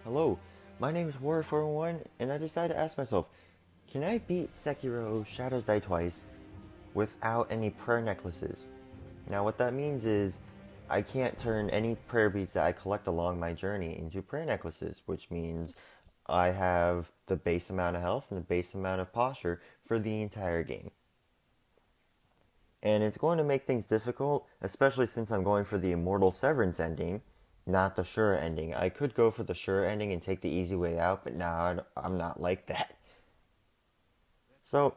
Hello, my name is Warrior401, and I decided to ask myself, can I beat Sekiro Shadows Die Twice without any prayer necklaces? Now what that means is, I can't turn any prayer beads that I collect along my journey into prayer necklaces, which means I have the base amount of health and the base amount of posture for the entire game. And it's going to make things difficult, especially since I'm going for the Immortal Severance ending, not the sure ending. I could go for the sure ending and take the easy way out, but nah, I'm not like that. So,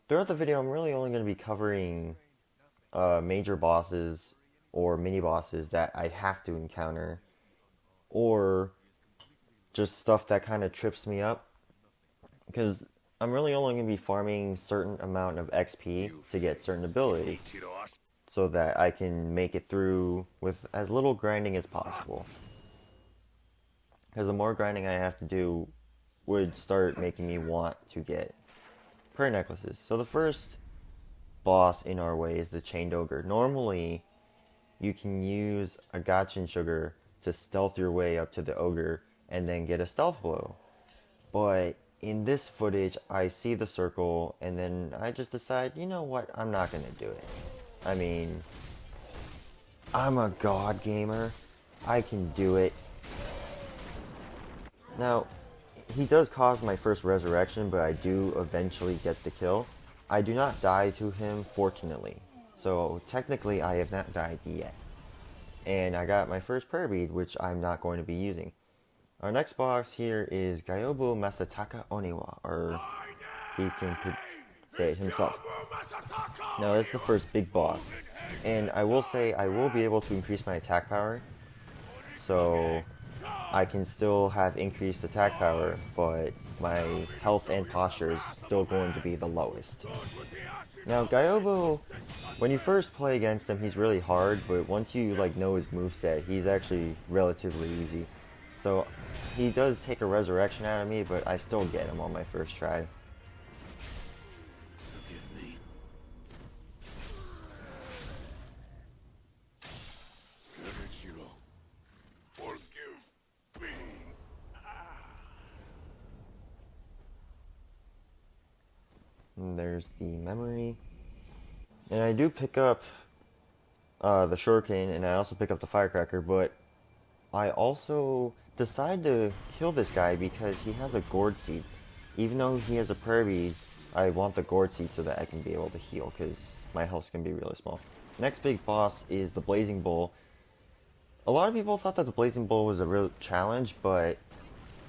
throughout the video, I'm really only going to be covering major bosses or mini bosses that I have to encounter, or just stuff that kind of trips me up, because I'm really only going to be farming certain amount of XP to get certain abilities, so that I can make it through with as little grinding as possible. Because the more grinding I have to do would start making me want to get prayer necklaces. So the first boss in our way is the Chained Ogre. Normally, you can use a Gachin Sugar to stealth your way up to the Ogre and then get a stealth blow. But in this footage, I see the circle and then I just decide, you know what, I'm not going to do it. I mean, I'm a god gamer. I can do it. Now, he does cause my first resurrection, but I do eventually get the kill. I do not die to him, fortunately. So, technically, I have not died yet. And I got my first prayer bead, which I'm not going to be using. Our next boss here is Gyobu Masataka Oniwa, or he can say it himself. Now, that's the first big boss. And I will say I will be able to increase my attack power. So I can still have increased attack power, but my health and posture is still going to be the lowest. Now, Gyobu, when you first play against him, he's really hard, but once you know his moveset, he's actually relatively easy. So he does take a resurrection out of me, but I still get him on my first try. And there's the memory. And I do pick up the shuriken, and I also pick up the firecracker, but I also decide to kill this guy because he has a gourd seed. Even though he has a prayer bead, I want the gourd seed so that I can be able to heal, because my health's going to be really small. Next big boss is the Blazing Bull. A lot of people thought that the Blazing Bull was a real challenge, but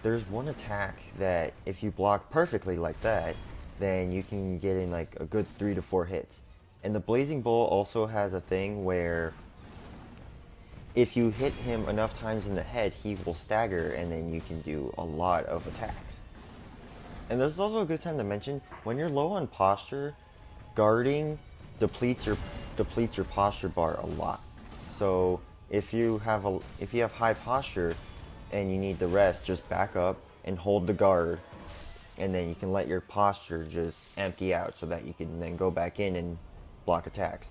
there's one attack that if you block perfectly like that, then you can get in like a good 3 to 4 hits. And the Blazing Bull also has a thing where if you hit him enough times in the head, he will stagger, and then you can do a lot of attacks. And this is also a good time to mention, when you're low on posture, guarding depletes your posture bar a lot. So if you have high posture and you need the rest, just back up and hold the guard, and then you can let your posture just empty out so that you can then go back in and block attacks.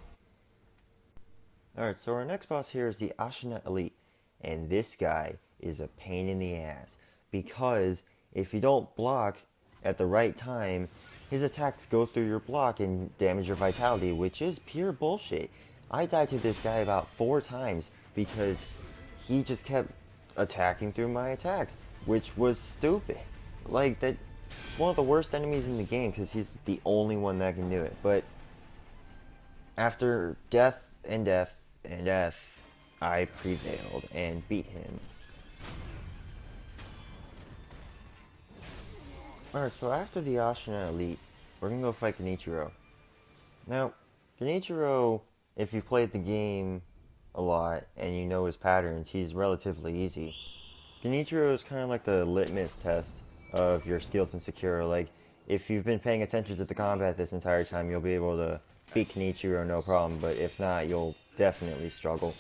Alright, so our next boss here is the Ashina Elite, and this guy is a pain in the ass, because if you don't block at the right time, his attacks go through your block and damage your vitality, which is pure bullshit. I died to this guy about 4 times because he just kept attacking through my attacks, which was stupid. Like, that's one of the worst enemies in the game because he's the only one that can do it. But after death and death and death, I prevailed and beat him. Alright, so after the Ashina Elite, we're gonna go fight Genichiro. Now, Genichiro, if you've played the game a lot and you know his patterns, he's relatively easy. Genichiro is kind of like the litmus test of your skills in Sekiro. Like, if you've been paying attention to the combat this entire time, you'll be able to beat Genichiro no problem, but if not, you'll definitely struggle.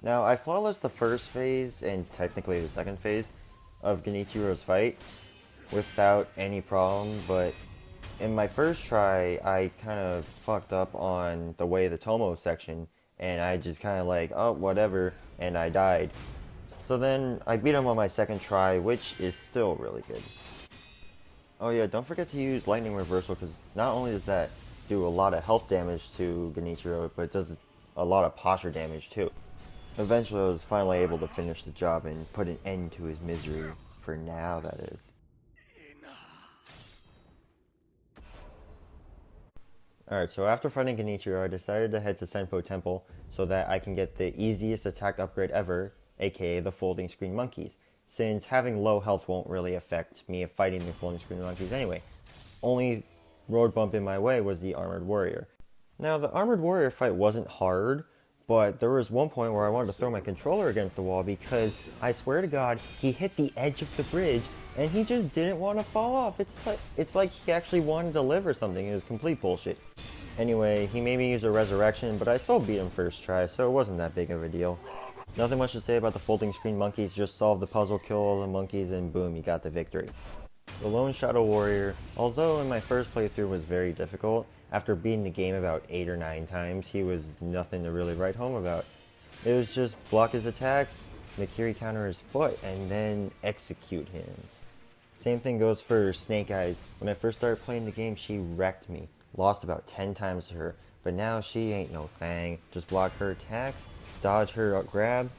Now, I flawlessed the first phase, and technically the second phase, of Genichiro's fight without any problem, but in my first try, I kind of fucked up on the way the Tomo section, and I just kind of oh, whatever, and I died. So then I beat him on my second try, which is still really good. Oh yeah, don't forget to use lightning reversal, because not only does that do a lot of health damage to Genichiro, but it does a lot of posture damage too. Eventually I was finally able to finish the job and put an end to his misery. For now, that is. Alright, so after fighting Genichiro, I decided to head to Senpo Temple so that I can get the easiest attack upgrade ever, aka the Folding Screen Monkeys, since having low health won't really affect me fighting the Folding Screen Monkeys anyway. Only road bump in my way was the Armored Warrior. Now, the Armored Warrior fight wasn't hard, but there was one point where I wanted to throw my controller against the wall because I swear to God, he hit the edge of the bridge and he just didn't want to fall off. It's like he actually wanted to live or something. It was complete bullshit. Anyway, he made me use a resurrection, but I still beat him first try, so it wasn't that big of a deal. Nothing much to say about the Folding Screen Monkeys, just solve the puzzle, kill all the monkeys, and boom, you got the victory. The Lone Shadow Warrior, although in my first playthrough was very difficult, after beating the game about 8 or 9 times, he was nothing to really write home about. It was just block his attacks, Mikiri counter his foot, and then execute him. Same thing goes for Snake Eyes. When I first started playing the game, she wrecked me. Lost about 10 times to her, but now she ain't no thing. Just block her attacks, dodge her grab,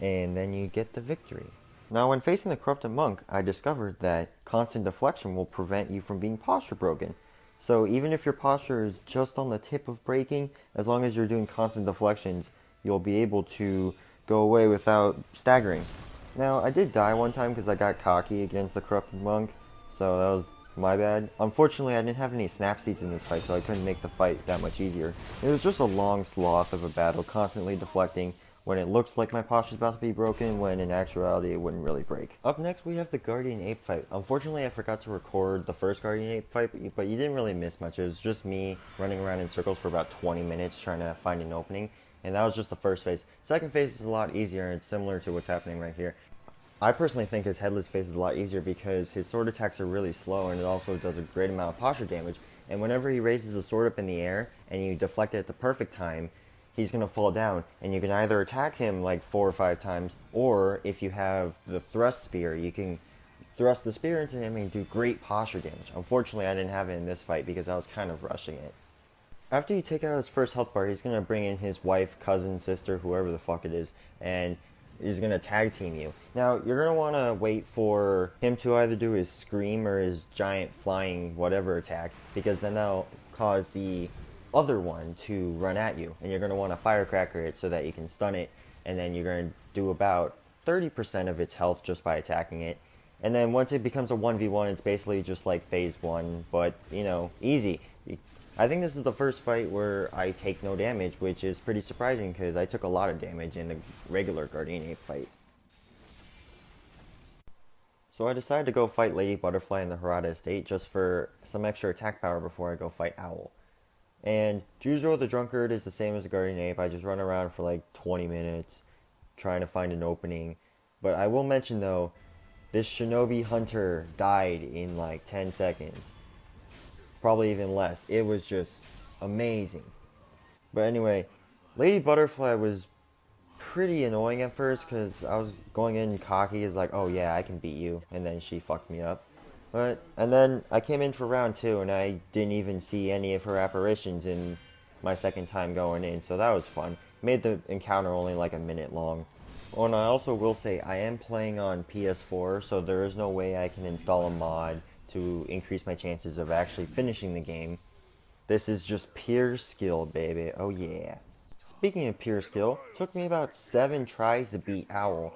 and then you get the victory. Now, when facing the Corrupted Monk, I discovered that constant deflection will prevent you from being posture broken. So even if your posture is just on the tip of breaking, as long as you're doing constant deflections, you'll be able to go away without staggering. Now, I did die one time because I got cocky against the Corrupted Monk, so that was my bad. Unfortunately, I didn't have any snap seeds in this fight, so I couldn't make the fight that much easier. It was just a long sloth of a battle, constantly deflecting when it looks like my posture's about to be broken, when in actuality it wouldn't really break. Up next, we have the Guardian Ape fight. Unfortunately, I forgot to record the first Guardian Ape fight, but you didn't really miss much. It was just me running around in circles for about 20 minutes trying to find an opening, and that was just the first phase. Second phase is a lot easier, and it's similar to what's happening right here. I personally think his headless phase is a lot easier because his sword attacks are really slow, and it also does a great amount of posture damage. And whenever he raises the sword up in the air and you deflect it at the perfect time, he's going to fall down, and you can either attack him like 4 or 5 times, or if you have the thrust spear, you can thrust the spear into him and do great posture damage. Unfortunately, I didn't have it in this fight because I was kind of rushing it. After you take out his first health bar, he's going to bring in his wife, cousin, sister, whoever the fuck it is, and he's going to tag team you. Now, you're going to want to wait for him to either do his scream or his giant flying whatever attack, because then that'll cause the other one to run at you, and you're going to want to firecracker it so that you can stun it, and then you're going to do about 30% of its health just by attacking it. And then once it becomes a 1v1, it's basically just like phase 1, but, you know, easy. I think this is the first fight where I take no damage, which is pretty surprising because I took a lot of damage in the regular Guardian Ape fight. So I decided to go fight Lady Butterfly in the Harada Estate just for some extra attack power before I go fight Owl. And Juzro the Drunkard is the same as the Guardian Ape. I just run around for like 20 minutes trying to find an opening. But I will mention though, this Shinobi Hunter died in like 10 seconds. Probably even less. It was just amazing. But anyway, Lady Butterfly was pretty annoying at first because I was going in cocky as like, oh yeah, I can beat you. And then she fucked me up. And then I came in for round 2 and I didn't even see any of her apparitions in my second time going in, so that was fun. Made the encounter only like a minute long. Oh, and I also will say I am playing on PS4, so there is no way I can install a mod to increase my chances of actually finishing the game. This is just pure skill, baby. Oh yeah. Speaking of pure skill, it took me about 7 tries to beat Owl.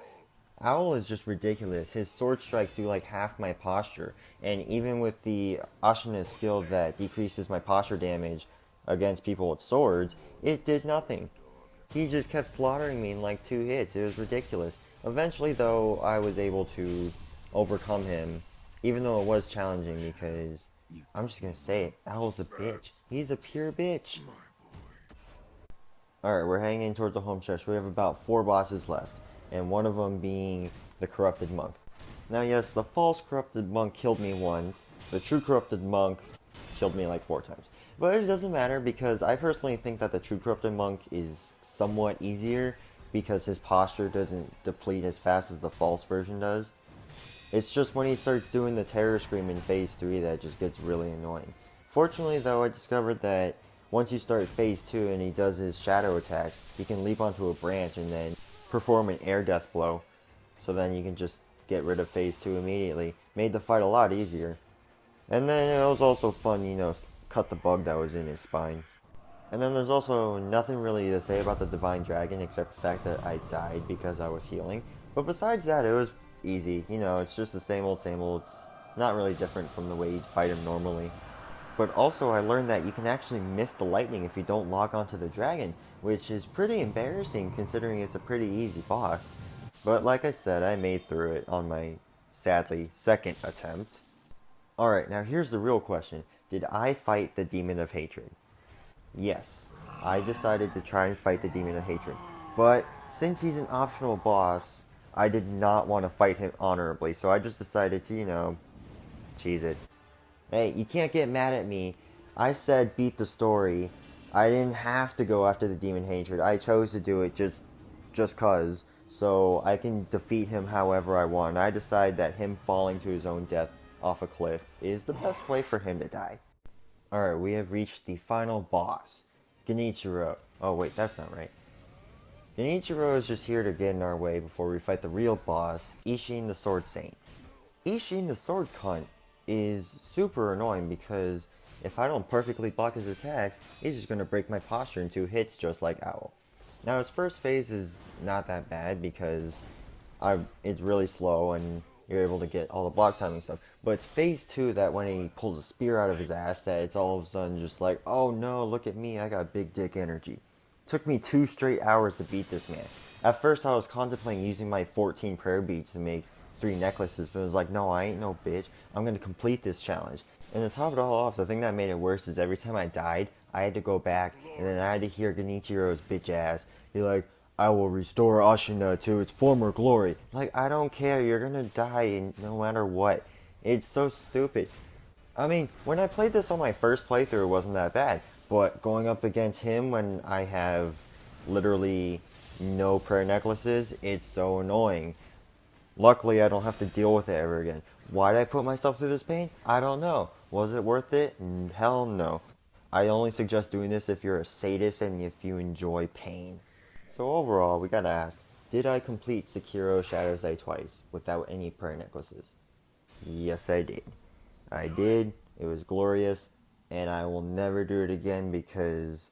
Owl is just ridiculous. His sword strikes do like half my posture, and even with the Ashina skill that decreases my posture damage against people with swords, it did nothing. He just kept slaughtering me in like 2 hits. It was ridiculous. Eventually though, I was able to overcome him, even though it was challenging because, I'm just gonna say it, Owl's a bitch. He's a pure bitch. Alright, we're heading in towards the home stretch. We have about 4 bosses left, and one of them being the Corrupted Monk. Now yes, the false Corrupted Monk killed me once. The true Corrupted Monk killed me like 4 times. But it doesn't matter because I personally think that the true Corrupted Monk is somewhat easier because his posture doesn't deplete as fast as the false version does. It's just when he starts doing the terror scream in phase 3 that just gets really annoying. Fortunately though, I discovered that once you start phase 2 and he does his shadow attacks, he can leap onto a branch and then perform an air death blow. So then you can just get rid of phase 2 immediately. Made the fight a lot easier. And then it was also fun, cut the bug that was in his spine. And then there's also nothing really to say about the Divine Dragon except the fact that I died because I was healing. But besides that, it was easy. It's just the same old, same old. It's not really different from the way you'd fight him normally. But also I learned that you can actually miss the lightning if you don't lock onto the dragon, which is pretty embarrassing considering it's a pretty easy boss. But like I said, I made through it on my, sadly, second attempt. Alright, now here's the real question. Did I fight the Demon of Hatred? Yes, I decided to try and fight the Demon of Hatred. But since he's an optional boss, I did not want to fight him honorably, so I just decided to, cheese it. Hey, you can't get mad at me. I said beat the story. I didn't have to go after the Demon Hatred. I chose to do it just cause. So I can defeat him however I want. I decide that him falling to his own death off a cliff is the best way for him to die. Alright, we have reached the final boss. Genichiro. Oh wait, that's not right. Genichiro is just here to get in our way before we fight the real boss, Ishin the Sword Saint. Ishin the Sword Cunt is super annoying because if I don't perfectly block his attacks, he's just going to break my posture in 2 hits just like Owl. Now his first phase is not that bad because it's really slow and you're able to get all the block timing stuff. But it's phase 2 that when he pulls a spear out of his ass that it's all of a sudden just like, oh no, look at me, I got big dick energy. Took me 2 straight hours to beat this man. At first I was contemplating using my 14 prayer beads to make 3 necklaces, but it was like, no, I ain't no bitch. I'm gonna complete this challenge. And to top it all off, the thing that made it worse is every time I died, I had to go back, and then I had to hear Genichiro's bitch ass be like, I will restore Ashina to its former glory. Like, I don't care, you're gonna die no matter what. It's so stupid. I mean, when I played this on my first playthrough, it wasn't that bad. But going up against him when I have literally no prayer necklaces, it's so annoying. Luckily, I don't have to deal with it ever again. Why did I put myself through this pain? I don't know. Was it worth it? Hell no. I only suggest doing this if you're a sadist and if you enjoy pain. So overall, we gotta ask, did I complete Sekiro Shadows Die Twice without any prayer necklaces? Yes, I did. I did. It was glorious, and I will never do it again because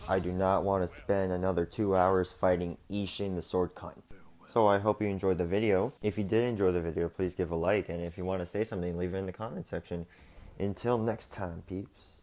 I do not want to spend another 2 hours fighting Ishin the Sword Cunt. So I hope you enjoyed the video. If you did enjoy the video, please give a like, and if you want to say something, leave it in the comment section. Until next time, peeps.